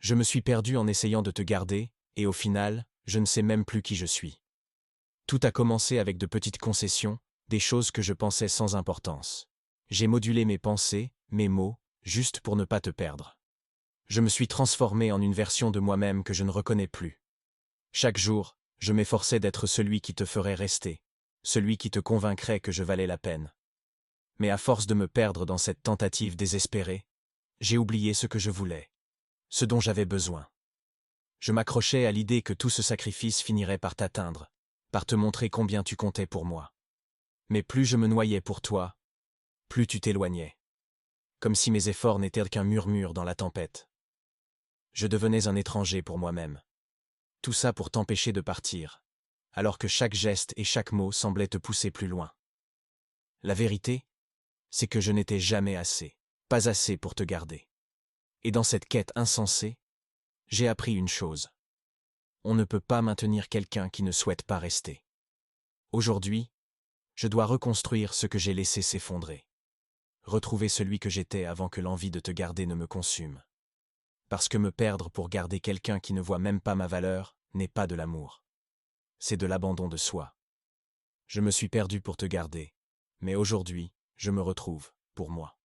Je me suis perdu en essayant de te garder, et au final, je ne sais même plus qui je suis. Tout a commencé avec de petites concessions, des choses que je pensais sans importance. J'ai modulé mes pensées, mes mots, juste pour ne pas te perdre. Je me suis transformé en une version de moi-même que je ne reconnais plus. Chaque jour, je m'efforçais d'être celui qui te ferait rester, celui qui te convaincrait que je valais la peine. Mais à force de me perdre dans cette tentative désespérée, j'ai oublié ce que je voulais, ce dont j'avais besoin. Je m'accrochais à l'idée que tout ce sacrifice finirait par t'atteindre, par te montrer combien tu comptais pour moi. Mais plus je me noyais pour toi, plus tu t'éloignais. Comme si mes efforts n'étaient qu'un murmure dans la tempête. Je devenais un étranger pour moi-même. Tout ça pour t'empêcher de partir, alors que chaque geste et chaque mot semblaient te pousser plus loin. La vérité, c'est que je n'étais jamais assez, pas assez pour te garder. Et dans cette quête insensée, j'ai appris une chose. On ne peut pas maintenir quelqu'un qui ne souhaite pas rester. Aujourd'hui, je dois reconstruire ce que j'ai laissé s'effondrer. Retrouver celui que j'étais avant que l'envie de te garder ne me consume. Parce que me perdre pour garder quelqu'un qui ne voit même pas ma valeur n'est pas de l'amour. C'est de l'abandon de soi. Je me suis perdu pour te garder, mais aujourd'hui, je me retrouve, pour moi.